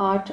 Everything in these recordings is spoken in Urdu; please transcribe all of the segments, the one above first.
8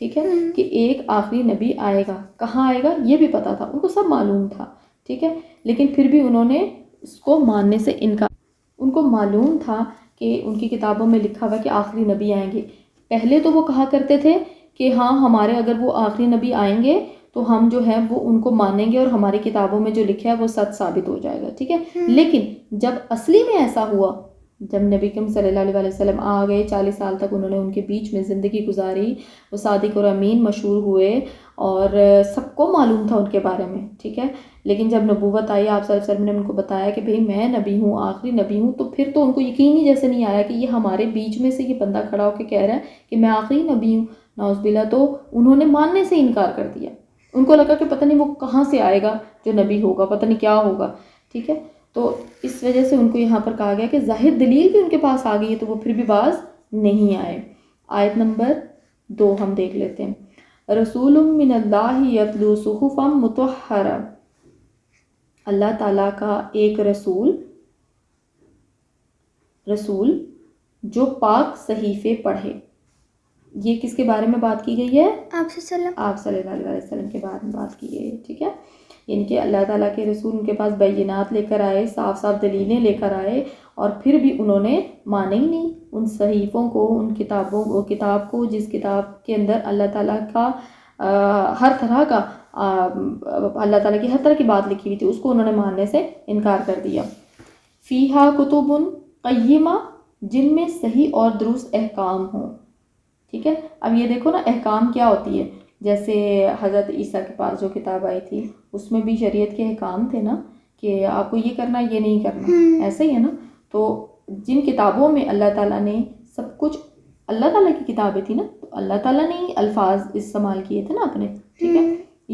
ٹھیک ہے، کہ ایک آخری نبی آئے گا. کہاں آئے گا یہ بھی پتہ تھا ان کو، سب معلوم تھا. ٹھیک ہے، لیکن پھر بھی انہوں نے اس کو ماننے سے انکار. ان کو معلوم تھا کہ ان کی کتابوں میں لکھا ہوا کہ آخری نبی آئیں گے. پہلے تو وہ کہا کرتے تھے کہ ہاں ہمارے اگر وہ آخری نبی آئیں گے تو ہم جو ہے وہ ان کو مانیں گے اور ہماری کتابوں میں جو لکھا ہے وہ سچ ثابت ہو جائے گا. ٹھیک ہے، لیکن جب اصلی میں ایسا ہوا، جب نبی کریم صلی اللہ علیہ وسلم آ گئے، 40 سال تک انہوں نے ان کے بیچ میں زندگی گزاری، وہ صادق اور امین مشہور ہوئے اور سب کو معلوم تھا ان کے بارے میں. ٹھیک ہے، لیکن جب نبوت آئی، آپ صلی اللہ علیہ وسلم نے ان کو بتایا کہ بھئی میں نبی ہوں، آخری نبی ہوں، تو پھر تو ان کو یقین ہی جیسے نہیں آیا کہ یہ ہمارے بیچ میں سے یہ بندہ کھڑا ہو کے کہہ رہا ہے کہ میں آخری نبی ہوں. نعوذ باللہ. تو انہوں نے ماننے سے انکار کر دیا. ان کو لگا کہ پتہ نہیں وہ کہاں سے آئے گا جو نبی ہوگا، پتہ نہیں کیا ہوگا. ٹھیک ہے، تو اس وجہ سے ان کو یہاں پر کہا گیا کہ ظاہر دلیل بھی ان کے پاس آ گئی ہے تو وہ پھر بھی باز نہیں آئے. آیت نمبر 2 ہم دیکھ لیتے ہیں. رسول من اللہ یتلو صحفا مطہرہ. اللہ تعالیٰ کا ایک رسول جو پاک صحیفے پڑھے. یہ کس کے بارے میں بات کی گئی ہے؟ آپ صلی اللہ علیہ وسلم کے بارے میں بات کی گئی ہے. ٹھیک ہے، یعنی کہ اللہ تعالیٰ کے رسول ان کے پاس بینات لے کر آئے، صاف صاف دلیلیں لے کر آئے، اور پھر بھی انہوں نے مانے ہی نہیں ان صحیفوں کو، ان کتابوں کو، کتاب کو جس کتاب کے اندر اللہ تعالیٰ کا ہر طرح کا اللہ تعالیٰ کی ہر طرح کی بات لکھی ہوئی تھی، اس کو انہوں نے ماننے سے انکار کر دیا. فیہا کتب قیمہ، جن میں صحیح اور درست احکام ہوں. ٹھیک ہے، اب یہ دیکھو نا احکام کیا ہوتی ہے. جیسے حضرت عیسیٰ کے پاس جو کتاب آئی تھی اس میں بھی شریعت کے احکام تھے نا، کہ آپ کو یہ کرنا یہ نہیں کرنا، ایسا ہی ہے نا. تو جن کتابوں میں اللہ تعالیٰ نے سب کچھ، اللہ تعالیٰ کی کتابیں تھی نا، تو اللہ تعالیٰ نے ہی الفاظ استعمال کیے تھے نا اپنے. ٹھیک ہے،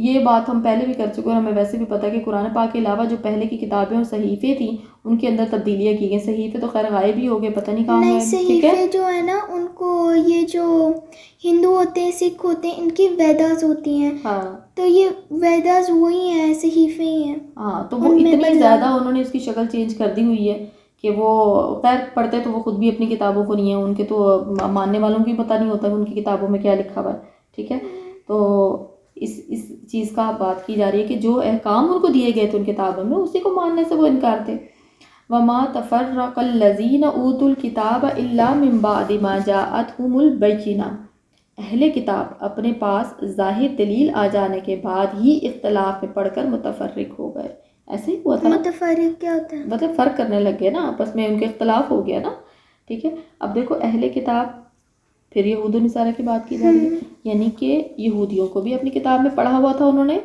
یہ بات ہم پہلے بھی کر چکے اور ہمیں ویسے بھی پتہ کہ قرآن پاک کے علاوہ جو پہلے کی کتابیں اور صحیفے تھیں ان کے اندر تبدیلیاں کی گئی. صحیفے تو خیر غائب ہی ہو گئے، پتہ نہیں کہاں ہوئے. صحیفے جو ہے نا ان کو، یہ جو ہندو ہوتے ہیں، سکھ ہوتے ہیں، ان کی ویداز ہوتی ہیں. ہاں، تو یہ ویداز وہی ہیں، صحیفے ہی ہیں. ہاں، تو وہ اتنی زیادہ انہوں نے اس کی شکل چینج کر دی ہوئی ہے کہ وہ خیر پڑھتے تو وہ خود بھی اپنی کتابوں کو نہیں ہیں، ان کے تو ماننے والوں کی پتہ نہیں ہوتا کہ ان کی کتابوں میں کیا لکھا ہوا ہے. ٹھیک ہے، تو اس چیز کا بات کی جا رہی ہے کہ جو احکام ان کو دیے گئے تھے ان کتابوں میں اسی کو ماننے سے وہ انکار تھے. وَمَا تَفَرَّقَ الَّذِينَ أُوتُوا الْكِتَابَ إِلَّا مِن بَعْدِ مَا جَاءَتْهُمُ الْبَيِّنَةُ. اہل کتاب اپنے پاس ظاہر دلیل آ جانے کے بعد ہی اختلاف میں پڑھ کر متفرق ہو گئے. ایسے ہی ہوا تھا. متفرق کیا ہوتا ہے؟ مطلب فرق کرنے لگ گئے نا آپس میں، ان کے اختلاف ہو گیا نا. ٹھیک ہے، اب دیکھو اہل کتاب، پھر یہود و نصارہ کی بات کی جا رہی ہے، یعنی کہ یہودیوں کو بھی اپنی کتاب میں پڑھا ہوا تھا انہوں نے،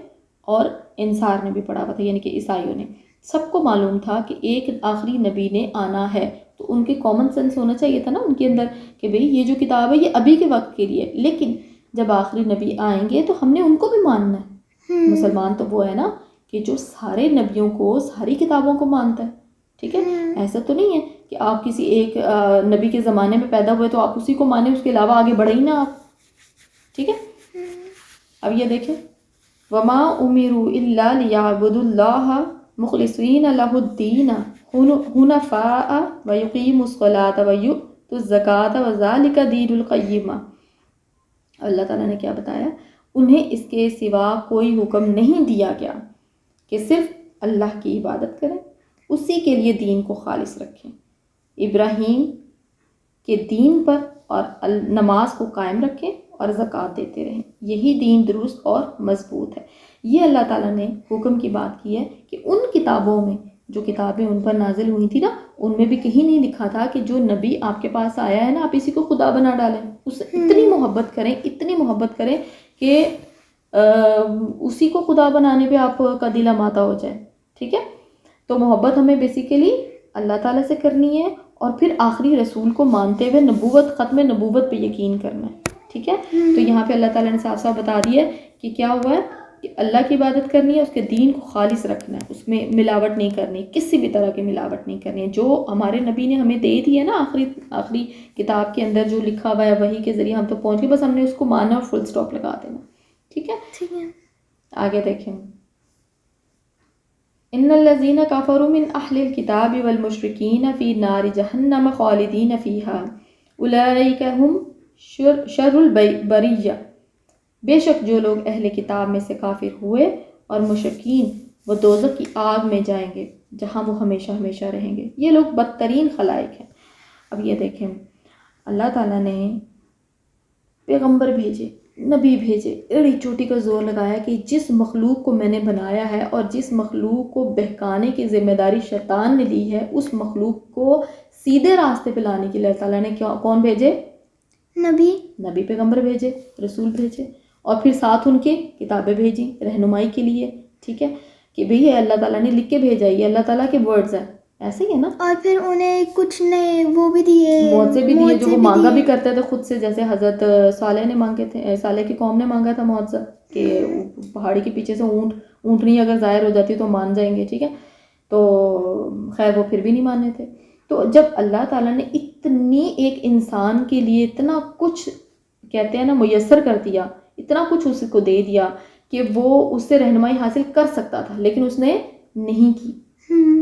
اور انصار نے بھی پڑھا ہوا تھا یعنی کہ عیسائیوں نے. سب کو معلوم تھا کہ ایک آخری نبی نے آنا ہے، تو ان کے کامن سینس ہونا چاہیے تھا نا ان کے اندر کہ بھئی یہ جو کتاب ہے یہ ابھی کے وقت کے لیے، لیکن جب آخری نبی آئیں گے تو ہم نے ان کو بھی ماننا ہے. مسلمان تو وہ ہے نا کہ جو سارے نبیوں کو، ساری کتابوں کو مانتا ہے. ٹھیک ہے، ایسا تو نہیں ہے کہ آپ کسی ایک نبی کے زمانے میں پیدا ہوئے تو آپ اسی کو مانیں، اس کے علاوہ آگے بڑھے ہی نا آپ. ٹھیک ہے، اب یہ دیکھیں وَمَا أُمِرُوا إِلَّا لِيَعْبُدُوا اللَّهَ مُخْلِصِينَ لَهُ الدِّينَ حُنَفَاءَ وَيُقِيمُوا الصَّلَاةَ وَيُؤْتُوا الزَّكَاةَ وَذَلِكَ دِينُ الْقَيِّمَةِ. اللہ تعالیٰ نے کیا بتایا؟ انہیں اس کے سوا کوئی حکم نہیں دیا گیا کہ صرف اللہ کی عبادت کریں، اسی کے لیے دین کو خالص رکھیں، ابراہیم کے دین پر اور نماز کو قائم رکھیں اور زکوٰۃ دیتے رہیں. یہی دین درست اور مضبوط ہے. یہ اللہ تعالیٰ نے حکم کی بات کی ہے کہ ان کتابوں میں، جو کتابیں ان پر نازل ہوئی تھی نا، ان میں بھی کہیں نہیں لکھا تھا کہ جو نبی آپ کے پاس آیا ہے نا آپ اسی کو خدا بنا ڈالیں. اس سے اتنی محبت کریں، اتنی محبت کریں کہ اسی کو خدا بنانے پہ آپ کا دل آمادہ ہو جائے. ٹھیک ہے، تو محبت ہمیں بیسیکلی اللہ تعالیٰ سے کرنی ہے اور پھر آخری رسول کو مانتے ہوئے نبوت، ختم نبوت پہ یقین کرنا ہے. ٹھیک ہے، تو یہاں پہ اللہ تعالیٰ نے صاف صاف بتا دیا ہے کہ کیا ہوا ہے کہ اللہ کی عبادت کرنی ہے، اس کے دین کو خالص رکھنا ہے، اس میں ملاوٹ نہیں کرنی، کسی بھی طرح کی ملاوٹ نہیں کرنی ہے. جو ہمارے نبی نے ہمیں دے دی ہے نا آخری کتاب کے اندر جو لکھا ہوا ہے وہی کے ذریعے ہم تو پہنچ گئے، بس ہم نے اس کو مانا اور فل سٹاپ لگا دینا. ٹھیک ہے، آگے دیکھیں. ان الذين كفروا من اهل الكتاب والمشركين في نار جهنم خالدين فيها اولئك هم شر البريه بے شک جو لوگ اہل کتاب میں سے کافر ہوئے اور مشرکین وہ دوزخ کی آگ میں جائیں گے جہاں وہ ہمیشہ ہمیشہ رہیں گے. یہ لوگ بدترین خلائق ہیں. اب یہ دیکھیں اللہ تعالیٰ نے پیغمبر بھیجے، نبی بھیجے، ایڑی چوٹی کا زور لگایا کہ جس مخلوق کو میں نے بنایا ہے اور جس مخلوق کو بہکانے کی ذمہ داری شیطان نے لی ہے، اس مخلوق کو سیدھے راستے پہ لانے کے لیے اللہ تعالیٰ نے کون بھیجے؟ نبی پیغمبر بھیجے، رسول بھیجے، اور پھر ساتھ ان کے کتابیں بھیجیں رہنمائی کے لیے. ٹھیک ہے کہ بھئی یہ اللہ تعالیٰ نے لکھ کے بھیجا، یہ اللہ تعالیٰ کے ورڈز ہیں، ایسے ہی ہے نا. اور پھر انہیں کچھ نئے وہ بھی دیے، معجزے بھی دیے جو وہ مانگا بھی کرتے تھے خود سے. جیسے حضرت صالح نے مانگے تھے، صالح کی قوم نے مانگا تھا معجزہ کہ پہاڑی کے پیچھے سے اونٹنی اگر ظاہر ہو جاتی تو مان جائیں گے. ٹھیک ہے، تو خیر وہ پھر بھی نہیں مانے تھے. تو جب اللہ تعالیٰ نے اتنی ایک انسان کے لیے اتنا کچھ کہتے ہیں نا میسر کر دیا، اتنا کچھ اس کو دے دیا کہ وہ اس سے رہنمائی حاصل کر سکتا تھا، لیکن اس نے نہیں کی.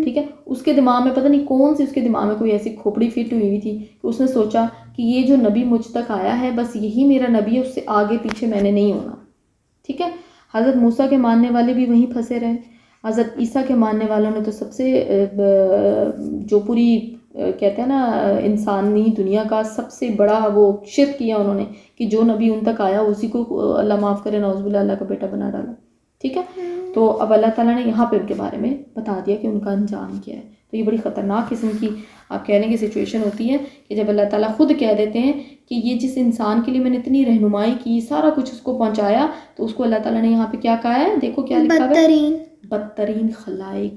ٹھیک ہے، اس کے دماغ میں پتہ نہیں کون سی اس کے دماغ میں کوئی ایسی کھوپڑی فٹ ہوئی ہوئی تھی کہ اس نے سوچا کہ یہ جو نبی مجھ تک آیا ہے بس یہی میرا نبی ہے، اس سے آگے پیچھے میں نے نہیں ہونا. ٹھیک ہے، حضرت موسیٰ کے ماننے والے بھی وہیں پھنسے رہے. حضرت عیسیٰ کے ماننے والوں نے تو سب سے جو پوری کہتے ہیں نا انسانی دنیا کا سب سے بڑا وہ شرک کیا انہوں نے کہ جو نبی ان تک آیا اسی کو اللہ معاف کرے نعوذ باللہ اللہ کا بیٹا بنا ڈالا. ٹھیک ہے، تو اب اللہ تعالیٰ نے یہاں پہ ان کے بارے میں بتا دیا کہ ان کا انجام کیا ہے. تو یہ بڑی خطرناک قسم کی آپ کہنے کی سچویشن ہوتی ہے کہ جب اللہ تعالیٰ خود کہہ دیتے ہیں کہ یہ جس انسان کے لیے میں نے اتنی رہنمائی کی، سارا کچھ اس کو پہنچایا، تو اس کو اللہ تعالیٰ نے یہاں پہ کیا کہا ہے؟ دیکھو کیا لکھا ہے، بدترین خلائق.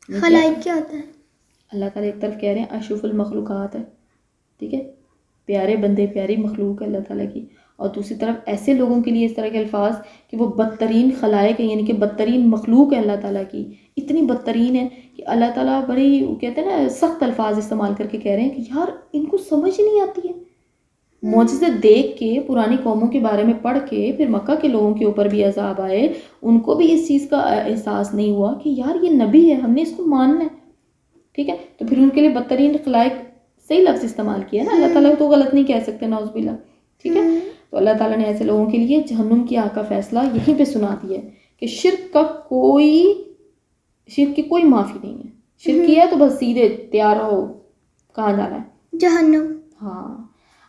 خلائق کیا ہوتا ہے؟ اللہ تعالیٰ ایک طرف کہہ رہے ہیں اشرف المخلوقات ہے، ٹھیک ہے، پیارے بندے پیاری مخلوق ہے اللہ تعالیٰ کی، اور دوسری طرف ایسے لوگوں کے لیے اس طرح کے الفاظ کہ وہ بدترین خلائق ہیں، یعنی کہ بدترین مخلوق ہے اللہ تعالیٰ کی، اتنی بدترین ہے کہ اللہ تعالیٰ بڑی کہتے ہیں نا سخت الفاظ استعمال کر کے کہہ رہے ہیں کہ یار ان کو سمجھ نہیں آتی ہے. معجزے دیکھ کے پرانی قوموں کے بارے میں پڑھ کے پھر مکہ کے لوگوں کے اوپر بھی عذاب آئے، ان کو بھی اس چیز کا احساس نہیں ہوا کہ یار یہ نبی ہے، ہم نے اس کو ماننا ہے. ٹھیک ہے، تو پھر ان کے لیے بدترین خلائق صحیح لفظ استعمال کیا نا، اللہ تعالیٰ کو تو غلط نہیں کہہ سکتے نعوذ باللہ. ٹھیک ہے، تو اللہ تعالیٰ نے ایسے لوگوں کے لیے جہنم کی آگ کا فیصلہ یہیں پہ سنا دیا ہے کہ شرک کی کوئی معافی نہیں ہے. شرک کیا ہے تو بس سیدھے تیار ہو، کہاں جانا ہے؟ جہنم. ہاں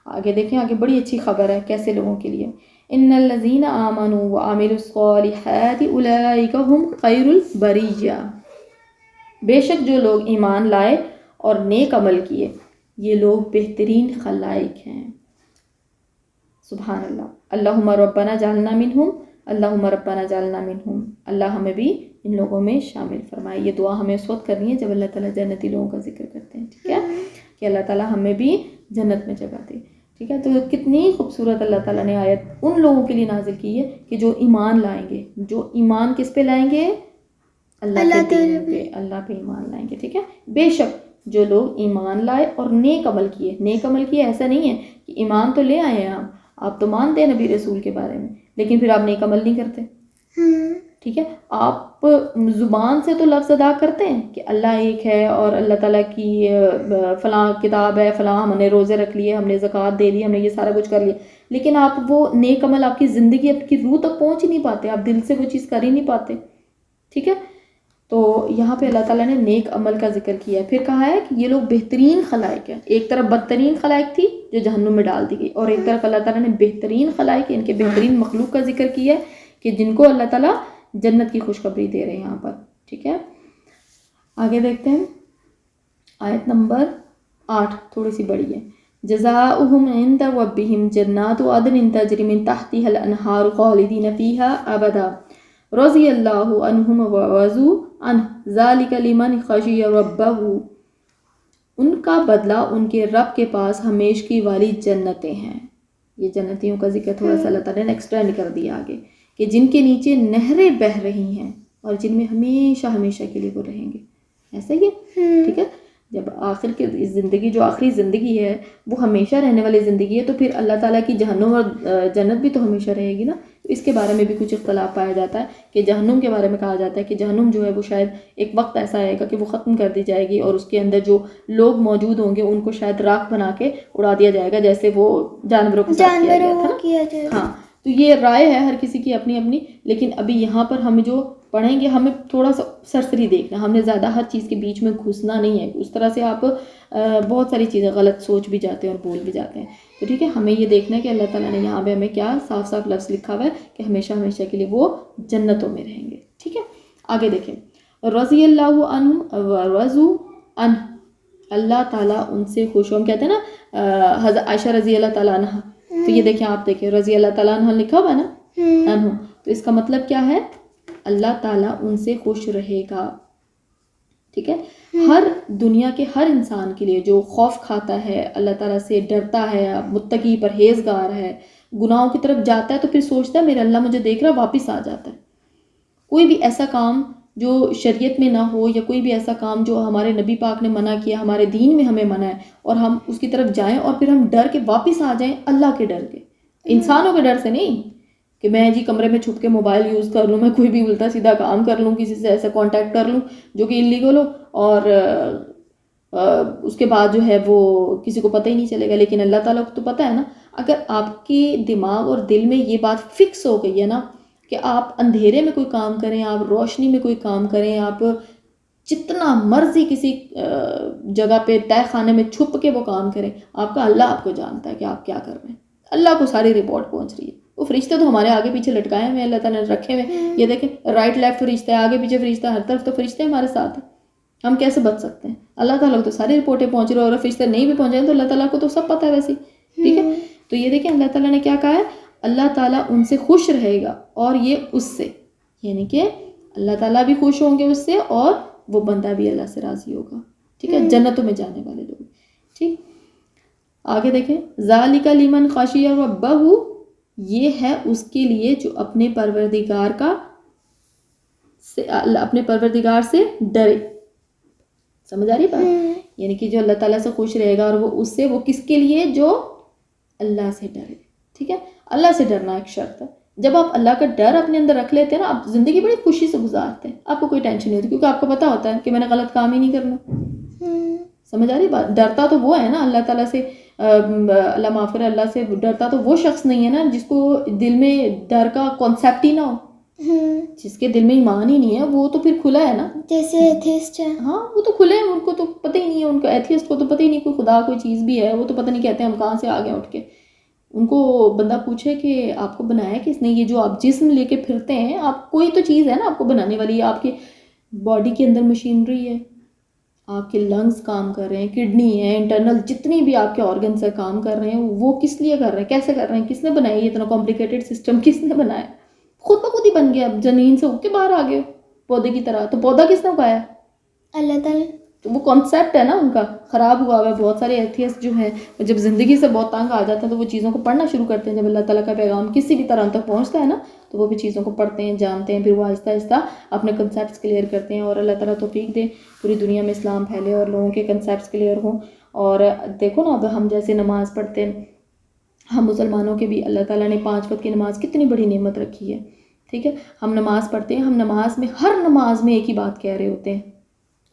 آگے دیکھیں، آگے بڑی اچھی خبر ہے کیسے لوگوں کے لیے. ان الذین آمنوا وعملوا الصالحات اولئک هم خیر البریہ. بے شک جو لوگ ایمان لائے اور نیک عمل کیے یہ لوگ بہترین خلائق ہیں. سبحان اللہ. اللہم ربنا جعلنا منہم، اللہم ربنا جعلنا منہم. اللہ ہمیں بھی ان لوگوں میں شامل فرمائے. یہ دعا ہمیں اس وقت کرنی ہے جب اللہ تعالیٰ جنتی لوگوں کا ذکر کرتے ہیں. ٹھیک ہے، کہ اللہ تعالیٰ ہمیں بھی جنت میں جگہ دے. ٹھیک ہے، تو کتنی خوبصورت اللہ تعالیٰ نے آیت ان لوگوں کے لیے نازل کی ہے کہ جو ایمان لائیں گے. جو ایمان کس پہ لائیں گے؟ اللہ کے دین پہ، اللہ پہ ایمان لائیں گے. ٹھیک ہے، بے شک جو لوگ ایمان لائے اور نیک عمل کیے. نیک عمل کیے ایسا نہیں ہے کہ ایمان تو لے آئے ہیں آپ تو مانتے ہیں نبی رسول کے بارے میں، لیکن پھر آپ نیک عمل نہیں کرتے. ٹھیک ہے، آپ زبان سے تو لفظ ادا کرتے ہیں کہ اللہ ایک ہے اور اللہ تعالیٰ کی فلاں کتاب ہے، فلاں ہم نے روزے رکھ لیے، ہم نے زکوٰۃ دے دی، ہم نے یہ سارا کچھ کر لیا، لیکن آپ وہ نیک عمل آپ کی زندگی آپ کی روح تک پہنچ ہی نہیں پاتے، آپ دل سے وہ چیز کر ہی نہیں پاتے. ٹھیک ہے، تو یہاں پہ اللہ تعالیٰ نے نیک عمل کا ذکر کیا ہے. پھر کہا ہے کہ یہ لوگ بہترین خلائق ہیں. ایک طرف بدترین خلائق تھی جو جہنم میں ڈال دی گئی، اور ایک طرف اللہ تعالیٰ نے بہترین خلائق ان کے بہترین مخلوق کا ذکر کیا ہے کہ جن کو اللہ تعالیٰ جنت کی خوشخبری دے رہے ہیں یہاں پر. ٹھیک ہے، آگے دیکھتے ہیں آیت نمبر 8 تھوڑی سی بڑی ہے. جزاؤہم عند ربہم جنات عدن تجری من تحتها الانہار خالدین فیہا ابدا رضی اللہ عنہم ورضوا عنہ ذالک لمن خشی ربہ. ان کا بدلہ ان کے رب کے پاس ہمیشگی والی جنتیں ہیں. یہ جنتیوں کا ذکر تھوڑا سا اللہ تعالیٰ نے ایکسٹینڈ کر دیا آگے کہ جن کے نیچے نہریں بہہ رہی ہیں اور جن میں ہمیشہ ہمیشہ کے لیے وہ رہیں گے. ایسا ہی ہے. ٹھیک ہے، جب آخر کی زندگی جو آخری زندگی ہے وہ ہمیشہ رہنے والی زندگی ہے، تو پھر اللہ تعالیٰ کی جہنم اور جنت بھی تو ہمیشہ رہے گی نا. تو اس کے بارے میں بھی کچھ اختلاف پایا جاتا ہے کہ جہنم کے بارے میں کہا جاتا ہے کہ جہنم جو ہے وہ شاید ایک وقت ایسا آئے گا کہ وہ ختم کر دی جائے گی، اور اس کے اندر جو لوگ موجود ہوں گے ان کو شاید راکھ بنا کے اڑا دیا جائے گا، جیسے وہ جانوروں کے ساتھ کیا گیا تھا. ہاں، تو یہ رائے ہے ہر کسی کی اپنی اپنی، لیکن ابھی یہاں پر ہم جو پڑھیں گے ہمیں تھوڑا سا سرسری دیکھنا، ہم نے زیادہ ہر چیز کے بیچ میں گھسنا نہیں ہے، اس طرح سے آپ بہت ساری چیزیں غلط سوچ بھی جاتے ہیں اور بول بھی جاتے ہیں. تو ٹھیک ہے، ہمیں یہ دیکھنا ہے کہ اللہ تعالیٰ نے یہاں پہ ہمیں کیا صاف صاف لفظ لکھا ہوا ہے کہ ہمیشہ ہمیشہ کے لیے وہ جنتوں میں رہیں گے. ٹھیک ہے، آگے دیکھیں. رضی اللہ عنہ ورضوا عنہ، اللہ تعالیٰ ان سے خوش ہو. ہم کہتے ہیں نا حضرت عائشہ رضی اللہ تعالیٰ عنہ، تو یہ دیکھیں آپ دیکھیں رضی اللہ تعالیٰ عنہ لکھا ہوا ہے نا عنہ، تو اس کا مطلب کیا ہے؟ اللہ تعالیٰ ان سے خوش رہے گا. ٹھیک ہے، ہر دنیا کے ہر انسان کے لیے جو خوف کھاتا ہے، اللہ تعالیٰ سے ڈرتا ہے، متقی پرہیزگار ہے، گناہوں کی طرف جاتا ہے تو پھر سوچتا ہے میرا اللہ مجھے دیکھ رہا، واپس آ جاتا ہے. کوئی بھی ایسا کام جو شریعت میں نہ ہو، یا کوئی بھی ایسا کام جو ہمارے نبی پاک نے منع کیا، ہمارے دین میں ہمیں منع ہے، اور ہم اس کی طرف جائیں اور پھر ہم ڈر کے واپس آ جائیں اللہ کے ڈر کے، انسانوں کے ڈر سے نہیں کہ میں جی کمرے میں چھپ کے موبائل یوز کر لوں، میں کوئی بھی الٹا سیدھا کام کر لوں، کسی سے ایسا کانٹیکٹ کر لوں جو کہ انلیگل ہو، اور اس کے بعد جو ہے وہ کسی کو پتہ ہی نہیں چلے گا. لیکن اللہ تعالیٰ کو تو پتہ ہے نا. اگر آپ کے دماغ اور دل میں یہ بات فکس ہو گئی ہے نا کہ آپ اندھیرے میں کوئی کام کریں، آپ روشنی میں کوئی کام کریں، آپ جتنا مرضی کسی جگہ پہ تہہ خانے میں چھپ کے وہ کام کریں، آپ کا اللہ آپ کو جانتا ہے کہ آپ کیا کر رہے ہیں. اللہ کو ساری رپورٹ پہنچ رہی ہے. وہ فرشتے تو ہمارے آگے پیچھے لٹکائے ہوئے ہیں، اللہ تعالیٰ نے رکھے ہوئے. یہ دیکھیں رائٹ لیفٹ فرشتہ ہے، آگے پیچھے فرشتہ ہے، ہر طرف تو فرشتے ہمارے ساتھ ہیں. ہم کیسے بچ سکتے ہیں؟ اللہ تعالیٰ کو تو ساری رپورٹیں پہنچ رہی ہیں، اور فرشتے نہیں بھی پہنچ جائیں تو اللہ تعالیٰ کو تو سب پتہ ہے ویسے. ٹھیک ہے، تو یہ دیکھیں اللہ تعالیٰ نے کیا کہا ہے، اللہ تعالیٰ ان سے خوش رہے گا، اور یہ اس سے، یعنی کہ اللہ تعالیٰ بھی خوش ہوں گے اس سے، اور وہ بندہ بھی اللہ سے راضی ہوگا. ٹھیک ہے، جنتوں میں جانے والے لوگ. ٹھیک، آگے دیکھیں. ذالک لمن خشی ربہ، یہ ہے اس کے لیے جو اپنے پروردگار سے ڈرے. سمجھ آ رہی بات؟ یعنی کہ جو اللہ تعالیٰ سے خوش رہے گا، اور وہ اس سے، وہ کس کے لیے؟ جو اللہ سے ڈرے. ٹھیک ہے، اللہ سے ڈرنا ایک شرط ہے. جب آپ اللہ کا ڈر اپنے اندر رکھ لیتے ہیں نا، آپ زندگی بڑی خوشی سے گزارتے ہیں، آپ کو کوئی ٹینشن نہیں ہوتی، کیونکہ آپ کو پتہ ہوتا ہے کہ میں نے غلط کام ہی نہیں کرنا. سمجھ آ رہی بات؟ ڈرتا تو وہ ہے نا اللہ تعالیٰ سے، اللہ معاف کرے، اللہ سے ڈرتا تو وہ شخص نہیں ہے نا جس کو دل میں ڈر کا کانسیپٹ ہی نہ ہو. جس کے دل میں ایمان ہی نہیں ہے وہ تو پھر کھلا ہے نا، جیسے ایتھیسٹ ہے. ہاں وہ تو کھلے ہیں، ان کو تو پتہ ہی نہیں ہے، ان کو ایتھیسٹ کو تو پتہ ہی نہیں کوئی خدا کوئی چیز بھی ہے. وہ تو پتہ نہیں کہتے ہیں ہم کہاں سے آ گئے اٹھ کے. ان کو بندہ پوچھے کہ آپ کو بنایا کس نے؟ یہ جو آپ جسم لے کے پھرتے ہیں، آپ کوئی تو چیز ہے نا آپ کو بنانے والی. آپ کے باڈی کے اندر مشینری ہے، آپ کے لنگز کام کر رہے ہیں، کڈنی ہے، انٹرنل جتنی بھی آپ کے آرگنس ہے کام کر رہے ہیں. وہ کس لیے کر رہے ہیں، کیسے کر رہے ہیں، کس نے بنایا یہ اتنا کمپلیکیٹڈ سسٹم؟ کس نے بنایا؟ خود بخود ہی بن گیا. اب زمین سے اٹھ کے باہر آ گئے پودے کی طرح. تو پودا کس نے اگایا؟ اللہ تعالیٰ. تو وہ کانسیپٹ ہے نا ان کا خراب ہوا ہوا ہے. بہت سارے ایتھیسٹ جو ہیں جب زندگی سے بہت تنگ آ جاتے ہیں تو وہ چیزوں کو پڑھنا شروع کرتے ہیں. جب اللہ تعالیٰ کا پیغام کسی بھی طرح تک پہنچتا ہے نا تو وہ بھی چیزوں کو پڑھتے ہیں، جانتے ہیں، پھر وہ آہستہ آہستہ اپنے کنسیپٹس کلیئر کرتے ہیں. اور اللہ تعالیٰ توفیق دے پوری دنیا میں اسلام پھیلے اور لوگوں کے کنسیپٹس کلیئر ہوں. اور دیکھو نا، اب ہم جیسے نماز پڑھتے ہیں، ہم مسلمانوں کے بھی اللہ تعالیٰ نے 5 وقت کی نماز کتنی بڑی نعمت رکھی ہے. ٹھیک ہے، ہم نماز پڑھتے ہیں، ہم نماز میں ہر نماز میں ایک ہی بات کہہ رہے ہوتے ہیں،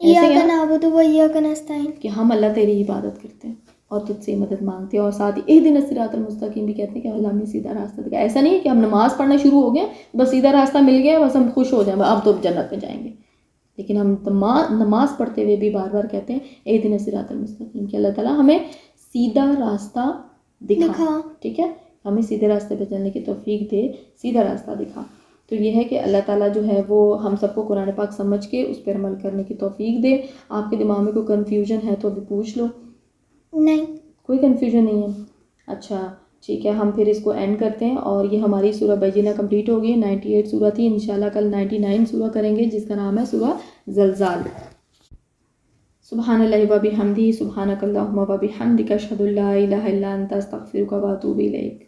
ایاک نعبد و ایاک نستعین، کہ ہم اللہ تیری عبادت کرتے ہیں اور تجھ سے مدد مانگتے ہیں. اور ساتھ ہی اہدنا الصراط المستقیم بھی کہتے ہیں کہ اللہ ہمیں سیدھا راستہ دکھا. ایسا نہیں ہے کہ ہم نماز پڑھنا شروع ہو گئے بس سیدھا راستہ مل گیا بس ہم خوش ہو جائیں اب تو جنت میں جائیں گے. لیکن ہم نماز پڑھتے ہوئے بھی بار بار کہتے ہیں اہدنا الصراط المستقیم، کہ اللہ تعالیٰ ہمیں سیدھا راستہ دکھا. ٹھیک ہے، ہمیں سیدھے راستے پہ چلنے کی توفیق دے، سیدھا راستہ دکھا. تو یہ ہے کہ اللہ تعالیٰ جو ہے وہ ہم سب کو قرآن پاک سمجھ کے اس پر عمل کرنے کی توفیق دے. آپ کے دماغ میں کوئی کنفیوژن ہے تو ابھی پوچھ لو. نہیں، کوئی کنفیوژن نہیں ہے؟ اچھا ٹھیک ہے، ہم پھر اس کو اینڈ کرتے ہیں. اور یہ ہماری سورہ بینہ کمپلیٹ ہوگی. 98 سورہ تھی، انشاءاللہ کل 99 سورہ کریں گے جس کا نام ہے سورہ زلزال. سبحان اللہ و بحمدہ، سبحانک اللہم و بحمدک، اشہد ان لا الہ الا انت، استغفرک و اتوب الیک.